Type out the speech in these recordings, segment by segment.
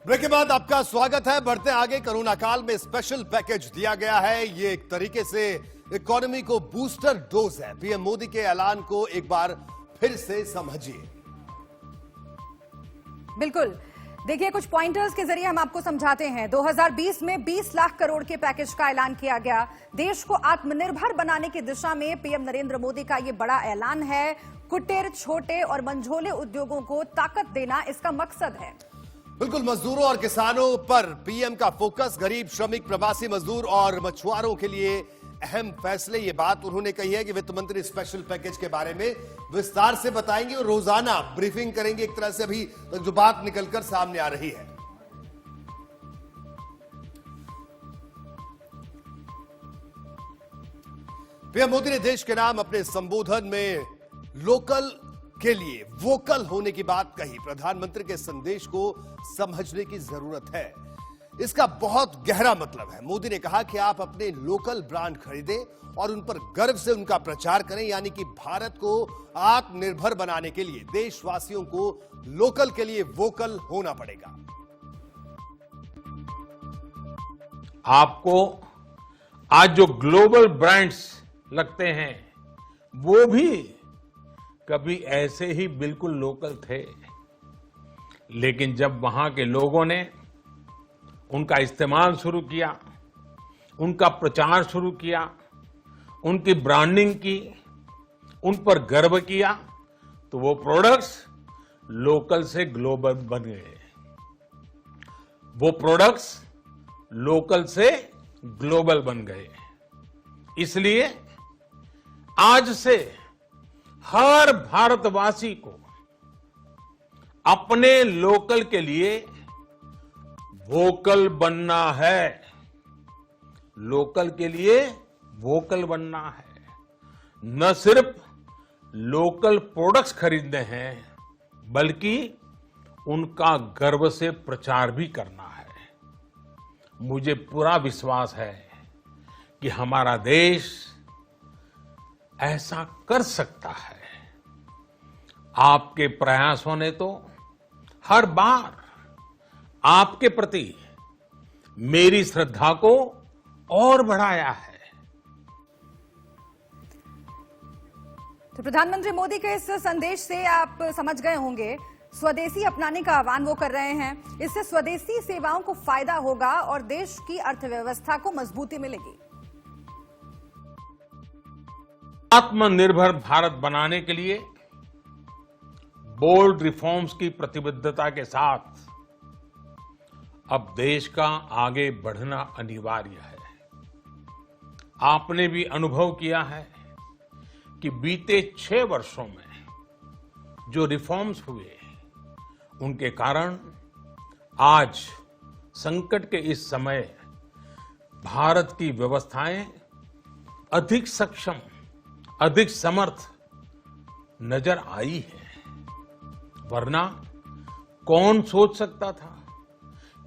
Break के बाद आपका स्वागत है। बढ़ते आगे, कोरोना काल में स्पेशल पैकेज दिया गया है। ये एक तरीके से इकोनॉमी को बूस्टर डोज है। पीएम मोदी के ऐलान को एक बार फिर से समझिए। बिल्कुल, देखिए कुछ पॉइंटर्स के जरिए हम आपको समझाते हैं। 2020 में 20 लाख करोड़ के पैकेज का ऐलान किया गया। देश को आत्मनिर्भर बनाने की दिशा में पीएम नरेंद्र मोदी का ये बड़ा ऐलान है। कुटीर, छोटे और मंझोले उद्योगों को ताकत देना इसका मकसद है। बिल्कुल, मजदूरों और किसानों पर पीएम का फोकस। गरीब, श्रमिक, प्रवासी मजदूर और मछुआरों के लिए अहम फैसले। ये बात उन्होंने कही है कि वित्त मंत्री स्पेशल पैकेज के बारे में विस्तार से बताएंगे और रोजाना ब्रीफिंग करेंगे। एक तरह से अभी जो बात निकलकर सामने आ रही है। पीएम मोदी ने देश के नाम अपने संबोधन में लोकल के लिए वोकल होने की बात कही। प्रधानमंत्री के संदेश को समझने की जरूरत है। इसका बहुत गहरा मतलब है। मोदी ने कहा कि आप अपने लोकल ब्रांड खरीदें और उन पर गर्व से उनका प्रचार करें। यानी कि भारत को आत्मनिर्भर बनाने के लिए देशवासियों को लोकल के लिए वोकल होना पड़ेगा। आपको आज जो ग्लोबल ब्रांड्स लगते हैं वो भी कभी ऐसे ही बिल्कुल लोकल थे, लेकिन जब वहां के लोगों ने उनका इस्तेमाल शुरू किया, उनका प्रचार शुरू किया, उनकी ब्रांडिंग की, उन पर गर्व किया, तो वो प्रोडक्ट्स लोकल से ग्लोबल बन गए। वो प्रोडक्ट्स लोकल से ग्लोबल बन गए। इसलिए आज से हर भारतवासी को अपने लोकल के लिए वोकल बनना है। लोकल के लिए वोकल बनना है। न सिर्फ लोकल प्रोडक्ट्स खरीदने हैं, बल्कि उनका गर्व से प्रचार भी करना है। मुझे पूरा विश्वास है कि हमारा देश ऐसा कर सकता है। आपके प्रयासों ने तो हर बार आपके प्रति मेरी श्रद्धा को और बढ़ाया है। तो प्रधानमंत्री मोदी के इस संदेश से आप समझ गए होंगे, स्वदेशी अपनाने का आह्वान वो कर रहे हैं। इससे स्वदेशी सेवाओं को फायदा होगा और देश की अर्थव्यवस्था को मजबूती मिलेगी। आत्मनिर्भर भारत बनाने के लिए बोल्ड रिफॉर्म्स की प्रतिबद्धता के साथ अब देश का आगे बढ़ना अनिवार्य है। आपने भी अनुभव किया है कि बीते 6 वर्षों में जो रिफॉर्म्स हुए, उनके कारण आज संकट के इस समय भारत की व्यवस्थाएं अधिक सक्षम, अधिक समर्थ नजर आई है। वरना कौन सोच सकता था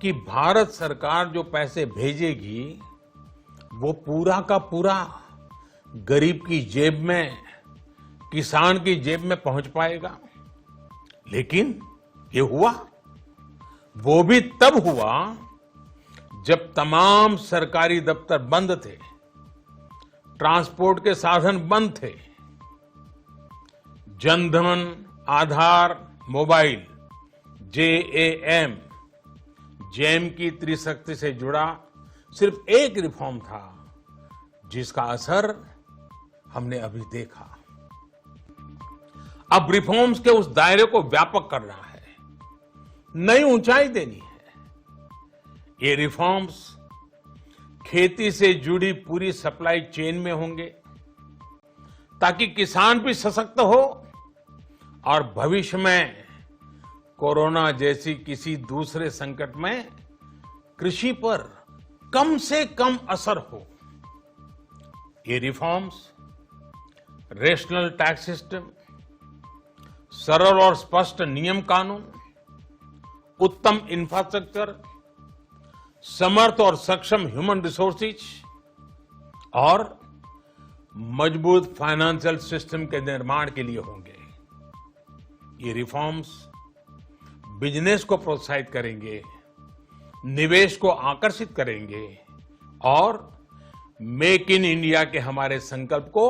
कि भारत सरकार जो पैसे भेजेगी वो पूरा का पूरा गरीब की जेब में, किसान की जेब में पहुंच पाएगा। लेकिन ये हुआ। वो भी तब हुआ जब तमाम सरकारी दफ्तर बंद थे, ट्रांसपोर्ट के साधन बंद थे। जनधन, आधार, मोबाइल, JAM की त्रिशक्ति से जुड़ा सिर्फ एक रिफॉर्म था, जिसका असर हमने अभी देखा। अब रिफॉर्म्स के उस दायरे को व्यापक करना है, नई ऊंचाई देनी है। ये रिफॉर्म्स खेती से जुड़ी पूरी सप्लाई चेन में होंगे, ताकि किसान भी सशक्त हो और भविष्य में कोरोना जैसी किसी दूसरे संकट में कृषि पर कम से कम असर हो। ये रिफॉर्म्स रेशनल टैक्स सिस्टम, सरल और स्पष्ट नियम कानून, उत्तम इंफ्रास्ट्रक्चर, समर्थ और सक्षम ह्यूमन रिसोर्सेज और मजबूत फाइनेंशियल सिस्टम के निर्माण के लिए होंगे। ये रिफॉर्म्स बिजनेस को प्रोत्साहित करेंगे, निवेश को आकर्षित करेंगे और मेक इन इंडिया के हमारे संकल्प को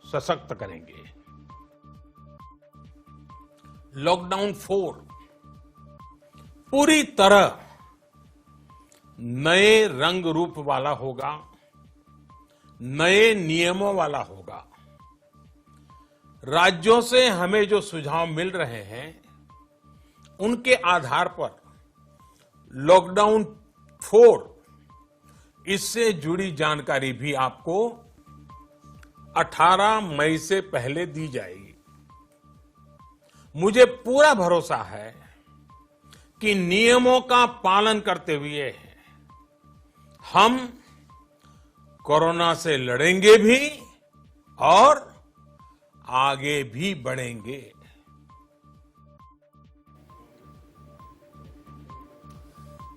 सशक्त करेंगे। लॉकडाउन 4 पूरी तरह नए रंग रूप वाला होगा, नए नियमों वाला होगा। राज्यों से हमें जो सुझाव मिल रहे हैं उनके आधार पर लॉकडाउन 4 इससे जुड़ी जानकारी भी आपको 18 मई से पहले दी जाएगी। मुझे पूरा भरोसा है कि नियमों का पालन करते हुए हम कोरोना से लड़ेंगे भी और आगे भी बढ़ेंगे।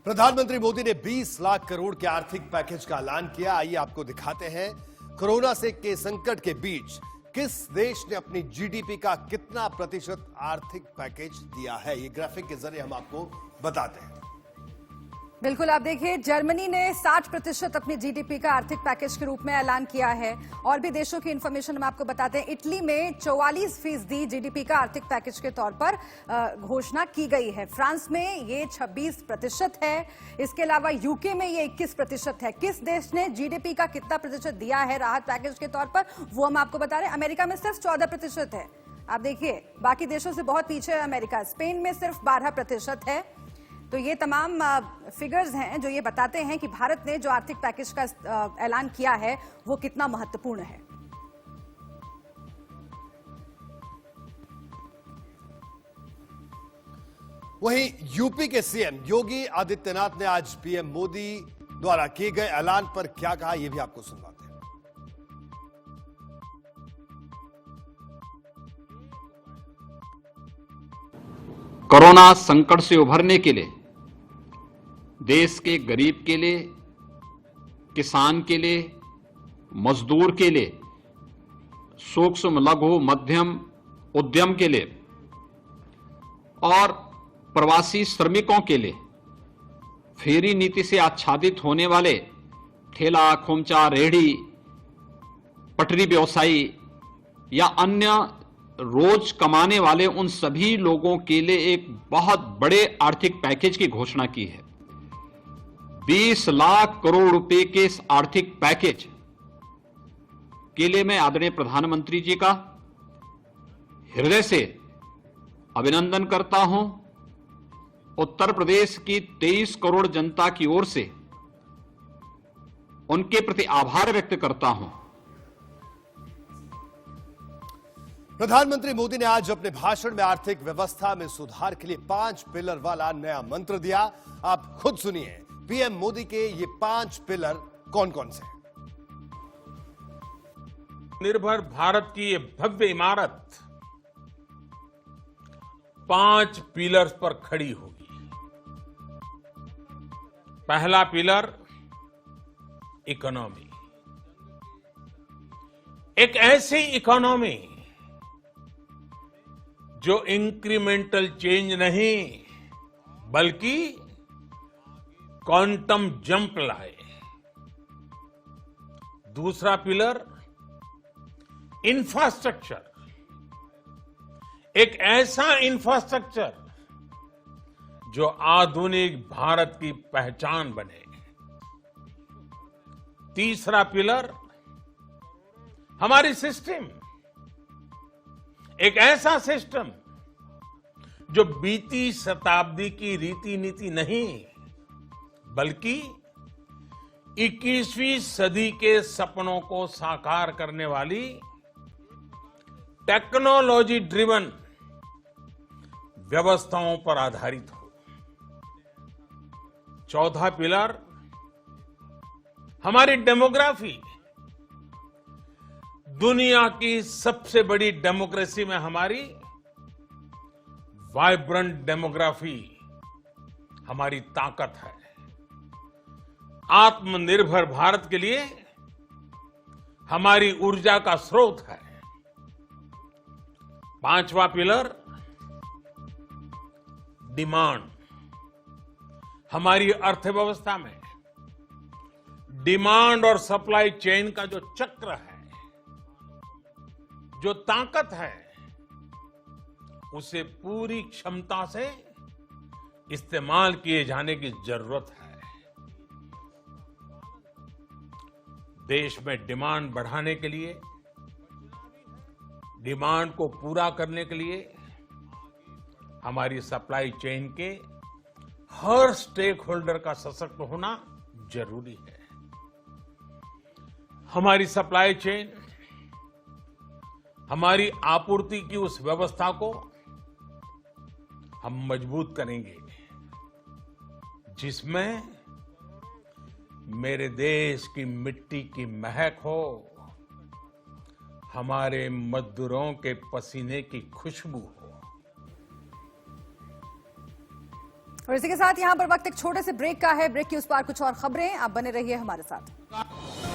प्रधानमंत्री मोदी ने 20 लाख करोड़ के आर्थिक पैकेज का ऐलान किया। आइए आपको दिखाते हैं कोरोना से के संकट के बीच किस देश ने अपनी जीडीपी का कितना प्रतिशत आर्थिक पैकेज दिया है। ये ग्राफिक के जरिए हम आपको बताते हैं। बिल्कुल, आप देखिए, जर्मनी ने 60% अपनी जीडीपी का आर्थिक पैकेज के रूप में ऐलान किया है। और भी देशों की इंफॉर्मेशन हम आपको बताते हैं। इटली में 44% जीडीपी का आर्थिक पैकेज के तौर पर घोषणा की गई है। फ्रांस में ये 26% है। इसके अलावा यूके में ये 21% है। किस देश ने जीडीपी का कितना प्रतिशत दिया है राहत पैकेज के तौर पर, वो हम आपको बता रहे हैं। अमेरिका में सिर्फ 14% है। आप देखिए, बाकी देशों से बहुत पीछे है अमेरिका। स्पेन में सिर्फ 12% है। तो ये तमाम फिगर्स हैं जो ये बताते हैं कि भारत ने जो आर्थिक पैकेज का ऐलान किया है वो कितना महत्वपूर्ण है। वहीं यूपी के सीएम योगी आदित्यनाथ ने आज पीएम मोदी द्वारा किए गए ऐलान पर क्या कहा, यह भी आपको सुनवाते हैं। कोरोना संकट से उभरने के लिए देश के गरीब के लिए, किसान के लिए, मजदूर के लिए, सूक्ष्म लघु मध्यम उद्यम के लिए और प्रवासी श्रमिकों के लिए फेरी नीति से आच्छादित होने वाले ठेला, खोमचा, रेहड़ी, पटरी व्यवसायी या अन्य रोज कमाने वाले उन सभी लोगों के लिए एक बहुत बड़े आर्थिक पैकेज की घोषणा की है। 20 लाख करोड़ रुपए के इस आर्थिक पैकेज के लिए मैं आदरणीय प्रधानमंत्री जी का हृदय से अभिनंदन करता हूं। उत्तर प्रदेश की 23 करोड़ जनता की ओर से उनके प्रति आभार व्यक्त करता हूं। प्रधानमंत्री मोदी ने आज अपने भाषण में आर्थिक व्यवस्था में सुधार के लिए 5 पिलर वाला नया मंत्र दिया। आप खुद सुनिए पीएम मोदी के ये 5 पिलर कौन कौन से हैं। निर्भर भारत की ये भव्य इमारत 5 पिलर्स पर खड़ी होगी। पहला पिलर इकोनॉमी, एक ऐसी इकोनॉमी जो इंक्रीमेंटल चेंज नहीं बल्कि क्वांटम जंप लाए। दूसरा पिलर इंफ्रास्ट्रक्चर, एक ऐसा इंफ्रास्ट्रक्चर जो आधुनिक भारत की पहचान बने। तीसरा पिलर हमारी सिस्टम, एक ऐसा सिस्टम जो बीती शताब्दी की रीति नीति नहीं बल्कि 21वीं सदी के सपनों को साकार करने वाली टेक्नोलॉजी ड्रिवन व्यवस्थाओं पर आधारित हो। चौथा पिलर हमारी डेमोग्राफी, दुनिया की सबसे बड़ी डेमोक्रेसी में हमारी वाइब्रेंट डेमोग्राफी हमारी ताकत है। आत्मनिर्भर भारत के लिए हमारी ऊर्जा का स्रोत है। पांचवा पिलर डिमांड, हमारी अर्थव्यवस्था में डिमांड और सप्लाई चेन का जो चक्र है, जो ताकत है, उसे पूरी क्षमता से इस्तेमाल किए जाने की जरूरत है। देश में डिमांड बढ़ाने के लिए, डिमांड को पूरा करने के लिए हमारी सप्लाई चेन के हर स्टेक होल्डर का सशक्त होना जरूरी है। हमारी सप्लाई चेन, हमारी आपूर्ति की उस व्यवस्था को हम मजबूत करेंगे जिसमें मेरे देश की मिट्टी की महक हो, हमारे मजदूरों के पसीने की खुशबू हो। और इसी के साथ यहां पर वक्त एक छोटे से ब्रेक का है। ब्रेक के उस पार कुछ और खबरें, आप बने रहिए हमारे साथ।